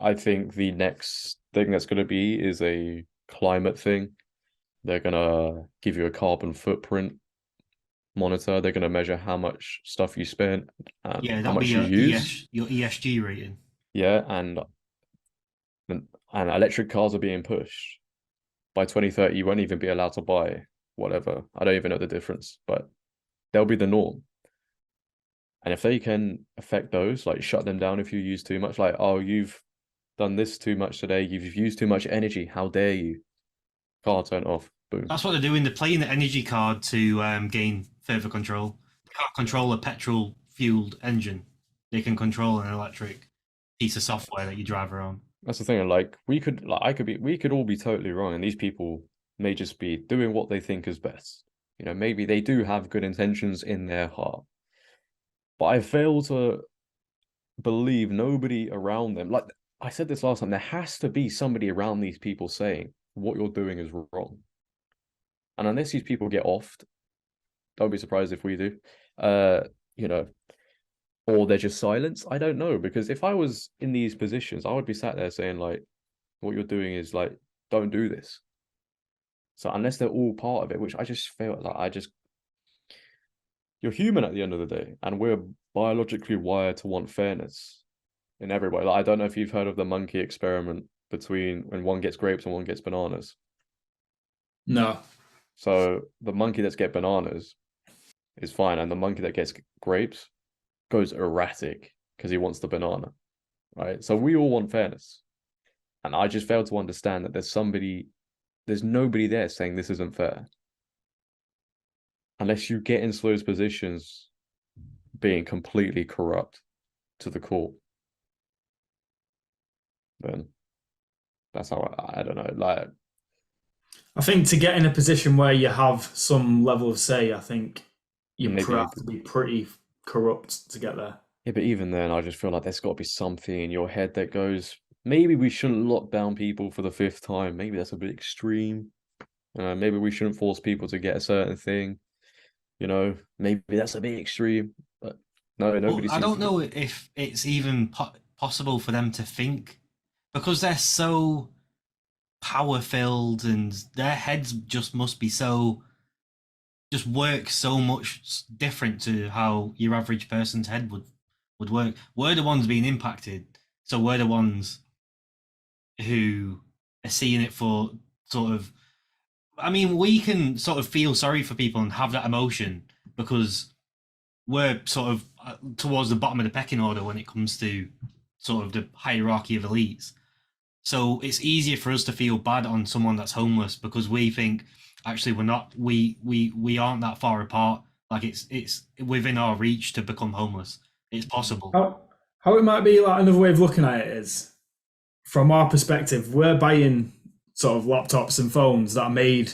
I think the next thing that's going to be is a climate thing. They're going to give you a carbon footprint monitor. They're going to measure how much stuff you spent and Yeah, how that'll be much you your use. ESG rating. Yeah, and electric cars are being pushed. By 2030, you won't even be allowed to buy whatever. I don't even know the difference, but they'll be the norm. And if they can affect those, like shut them down if you use too much, like, oh, you've done this too much today, you've used too much energy, how dare you? Car turn off. Boom. That's what they're doing. They're playing the energy card to gain further control. They can't control a petrol fueled engine. They can control an electric piece of software that you drive around. That's the thing. Like we could all be totally wrong, and these people may just be doing what they think is best. You know, maybe they do have good intentions in their heart, but I fail to believe nobody around them. Like I said this last time, there has to be somebody around these people saying what you're doing is wrong. And unless these people get offed, don't be surprised if we do. Uh, you know, or they're just silenced. I don't know, because if I was in these positions, I would be sat there saying like, what you're doing is like, don't do this. So unless they're all part of it, which I just feel like you're human at the end of the day, and we're biologically wired to want fairness in every way. Like I don't know if you've heard of the monkey experiment between when one gets grapes and one gets bananas. No. So the monkey that's get bananas is fine, and the monkey that gets grapes goes erratic because he wants the banana, right? So we all want fairness, and I just fail to understand that there's nobody there saying this isn't fair, unless you get into those positions being completely corrupt to the core. Then that's how I don't know. Like I think to get in a position where you have some level of say, I think you maybe, have to be pretty corrupt to get there. yeah, but even then, I just feel like there's got to be something in your head that goes, maybe we shouldn't lock down people for the fifth time. Maybe that's a bit extreme. Maybe we shouldn't force people to get a certain thing. You know, maybe that's a bit extreme. But no, But nobody I seems don't to be. know if it's even possible for them to think because they're so power filled and their heads just must be so just work so much different to how your average person's head would work. We're the ones being impacted, so we're the ones who are seeing it for sort of. I mean, we can sort of feel sorry for people and have that emotion because we're sort of towards the bottom of the pecking order when it comes to sort of the hierarchy of elites. So it's easier for us to feel bad on someone that's homeless because we think actually we're not we aren't that far apart. Like it's within our reach to become homeless. It's possible. How it might be like another way of looking at it is from our perspective, we're buying sort of laptops and phones that are made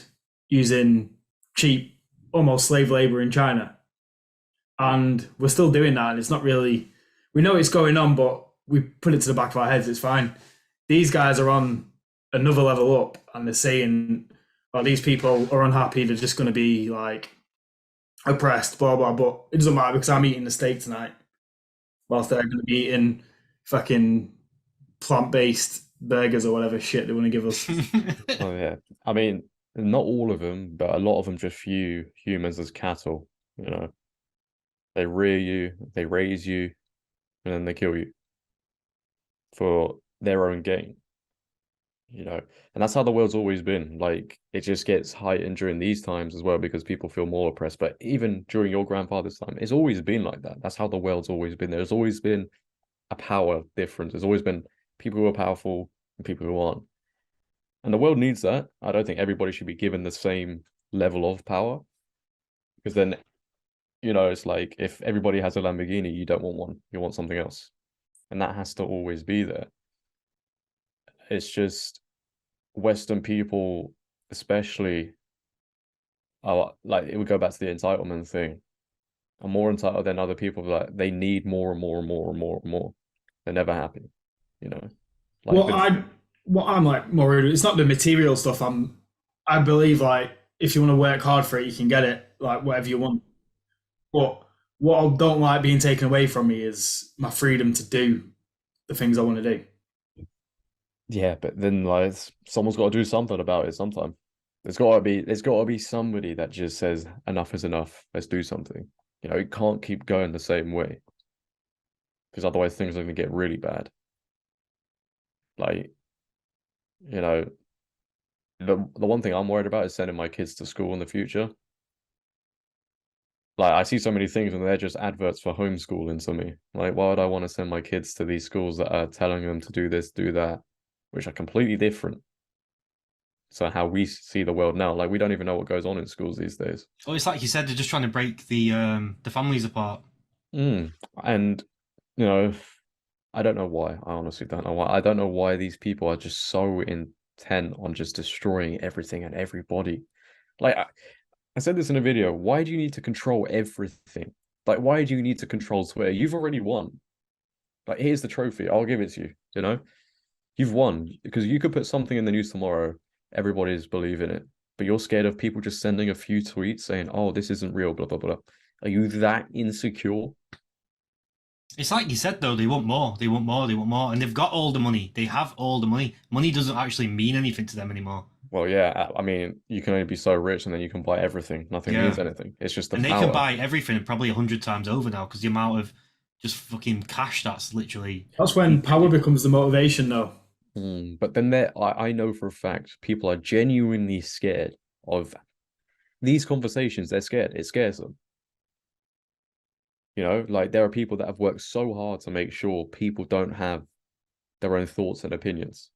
using cheap, almost slave labor in China. And we're still doing that. And it's not really, we know it's going on, but we put it to the back of our heads. It's fine. These guys are on another level up and they're saying, well, these people are unhappy. They're just going to be like oppressed, blah, blah. But it doesn't matter because I'm eating the steak tonight whilst they're going to be eating fucking plant-based burgers or whatever shit they want to give us. Oh yeah, I mean, not all of them, but a lot of them just view humans as cattle. You know, they rear you, they raise you, and then they kill you for their own gain. You know, and that's how the world's always been. Like it just gets heightened during these times as well because people feel more oppressed. But even during your grandfather's time, it's always been like that. That's how the world's always been. There's always been a power difference. There's always been people who are powerful and people who aren't. And the world needs that. I don't think everybody should be given the same level of power because then, you know, it's like if everybody has a Lamborghini, you don't want one, you want something else. And that has to always be there. It's just Western people, especially, are like it would go back to the entitlement thing. Are more entitled than other people. Like they need more and more and more and more and more. They're never happy, you know. Like What good. I what I'm like more it's not the material stuff. I believe like if you want to work hard for it, you can get it like whatever you want. But what I don't like being taken away from me is my freedom to do the things I want to do. Yeah, but then like someone's got to do something about it sometime. There's got to be somebody that just says enough is enough. Let's do something. You know, it can't keep going the same way because otherwise things are going to get really bad. Like, you know, the one thing I'm worried about is sending my kids to school in the future. Like, I see so many things and they're just adverts for homeschooling to me. Like, why would I want to send my kids to these schools that are telling them to do this, do that, which are completely different to how we see the world now? Like, we don't even know what goes on in schools these days. Oh, it's like you said, they're just trying to break the families apart. And you know, I don't know why. I honestly don't know why. I don't know why these people are just so intent on just destroying everything and everybody. Like I said this in a video, why do you need to control everything? Like, why do you need to control Twitter? You've already won. Like, here's the trophy. I'll give it to you. You know, you've won because you could put something in the news tomorrow. Everybody's believing it, but you're scared of people just sending a few tweets saying, "Oh, this isn't real." Blah blah blah. Are you that insecure? It's like you said though, they want more, they want more, they want more, and they've got all the money. They have all the money. Money doesn't actually mean anything to them anymore. Well, yeah. I mean, you can only be so rich, and then you can buy everything. Nothing Yeah, means anything. It's just the and they can power. buy everything probably 100 times over now because the amount of just fucking cash that's literally. That's when power becomes the motivation, though. But then I know for a fact people are genuinely scared of these conversations. They're scared. It scares them. You know, like there are people that have worked so hard to make sure people don't have their own thoughts and opinions.